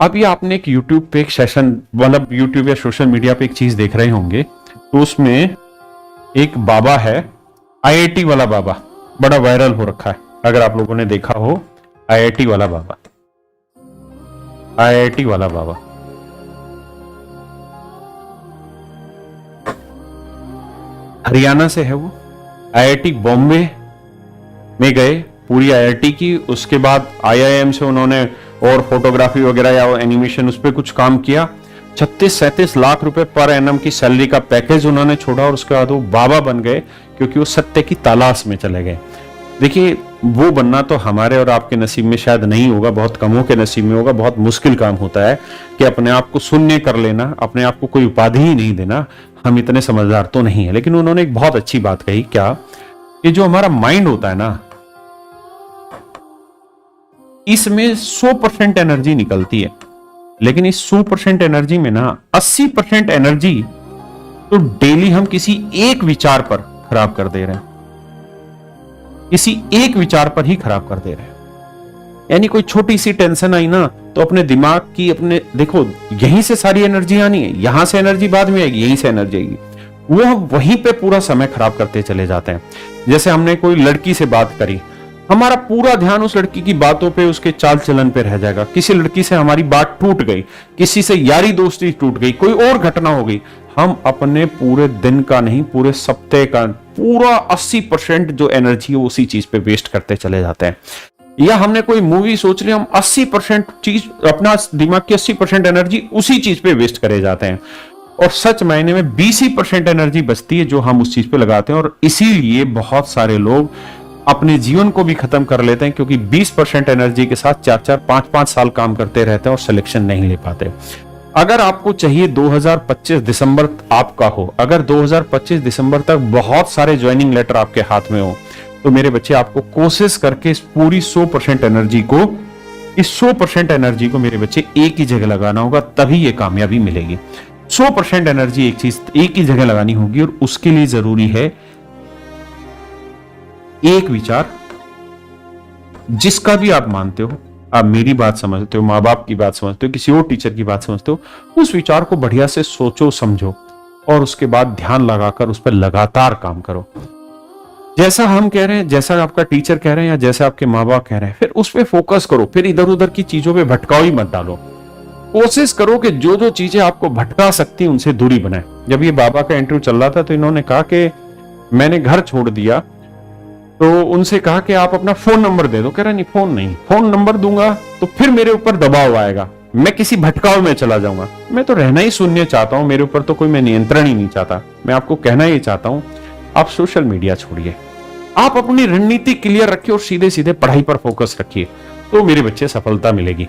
अभी आपने एक यूट्यूब पे एक सेशन, मतलब यूट्यूब या सोशल मीडिया पे एक चीज देख रहे होंगे, तो उसमें एक बाबा है, आईआईटी वाला बाबा, बड़ा वायरल हो रखा है। अगर आप लोगों ने देखा हो, आईआईटी वाला बाबा, आईआईटी वाला बाबा। हरियाणा से है वो। आईआईटी बॉम्बे में गए, पूरी आईआईटी की, उसके बाद आईआईएम से उन्होंने और फोटोग्राफी वगैरह या एनिमेशन उस पर कुछ काम किया। 36-37 लाख रुपए पर एनम की सैलरी का पैकेज उन्होंने छोड़ा और उसके बाद वो बाबा बन गए, क्योंकि वो सत्य की तलाश में चले गए। देखिए, वो बनना तो हमारे और आपके नसीब में शायद नहीं होगा, बहुत कमों के नसीब में होगा। बहुत मुश्किल काम होता है कि अपने आप को शून्य कर लेना, अपने आप को कोई उपाधि ही नहीं देना। हम इतने समझदार तो नहीं है। लेकिन उन्होंने एक बहुत अच्छी बात कही, क्या कि जो हमारा माइंड होता है ना, इसमें 100% एनर्जी निकलती है, लेकिन इस 100% एनर्जी में ना 80% एनर्जी तो डेली हम किसी एक विचार पर खराब कर दे रहे हैं, किसी एक विचार पर ही खराब कर दे रहे हैं। यानी कोई छोटी सी टेंशन आई ना, तो अपने दिमाग की, अपने देखो, यहीं से सारी एनर्जी आनी है, यहां से एनर्जी बाद में आएगी, यहीं से एनर्जी आएगी, वो हम वहीं पे पूरा समय खराब करते चले जाते हैं। जैसे हमने कोई लड़की से बात करी, हमारा पूरा ध्यान उस लड़की की बातों पे, उसके चाल चलन पे रह जाएगा। किसी लड़की से हमारी बात टूट गई, किसी से यारी दोस्ती टूट गई, कोई और घटना हो गई, हम अपने पूरे दिन का नहीं, पूरे सप्ताह का पूरा 80% जो एनर्जी है उसी चीज पे वेस्ट करते चले जाते हैं। या हमने कोई मूवी सोच ली, हम 80% चीज, अपना दिमाग की 80% एनर्जी उसी चीज पे वेस्ट करे जाते हैं, और सच मायने में 20% एनर्जी बचती है जो हम उस चीज पे लगाते हैं। और इसीलिए बहुत सारे लोग अपने जीवन को भी खत्म कर लेते हैं, क्योंकि 20% एनर्जी के साथ 4-4, 5-5 साल काम करते रहते हैं और सिलेक्शन नहीं ले पाते। अगर आपको चाहिए 2025 दिसंबर आपका हो, अगर 2025 दिसंबर तक बहुत सारे ज्वाइनिंग लेटर आपके हाथ में हो, तो मेरे बच्चे आपको कोशिश करके इस पूरी 100% एनर्जी को, इस 100% एनर्जी को मेरे बच्चे एक ही जगह लगाना होगा, तभी ये कामयाबी मिलेगी। 100% एनर्जी एक चीज एक ही जगह लगानी होगी, और उसके लिए जरूरी है एक विचार, जिसका भी आप मानते हो, आप मेरी बात समझते हो, माँ बाप की बात समझते हो, किसी और टीचर की बात समझते हो, उस विचार को बढ़िया से सोचो, समझो, और उसके बाद ध्यान लगाकर उस पर लगातार काम करो। जैसा हम कह रहे हैं, जैसा आपका टीचर कह रहे हैं, या जैसा आपके माँ बाप कह रहे हैं, फिर उस पर फोकस करो। फिर इधर उधर की चीजों पे भटकाव ही मत डालो। कोशिश करो कि जो जो चीजें आपको भटका सकती हैं उनसे दूरी बनाए। जब ये बाबा का इंटरव्यू चल रहा था, तो इन्होंने कहा कि मैंने घर छोड़ दिया, तो उनसे कहा कि आप अपना फोन नंबर दे दो। कह रहा नहीं, फोन नहीं, फोन नंबर दूंगा तो फिर मेरे ऊपर दबाव आएगा, मैं किसी भटकाव में चला जाऊंगा। मैं तो रहना ही शून्य चाहता हूं, मेरे ऊपर तो कोई मैं नियंत्रण ही नहीं चाहता। मैं आपको कहना ही चाहता हूं, आप सोशल मीडिया छोड़िए, आप अपनी रणनीति क्लियर रखिए और सीधे सीधे पढ़ाई पर फोकस रखिए, तो मेरे बच्चे सफलता मिलेगी।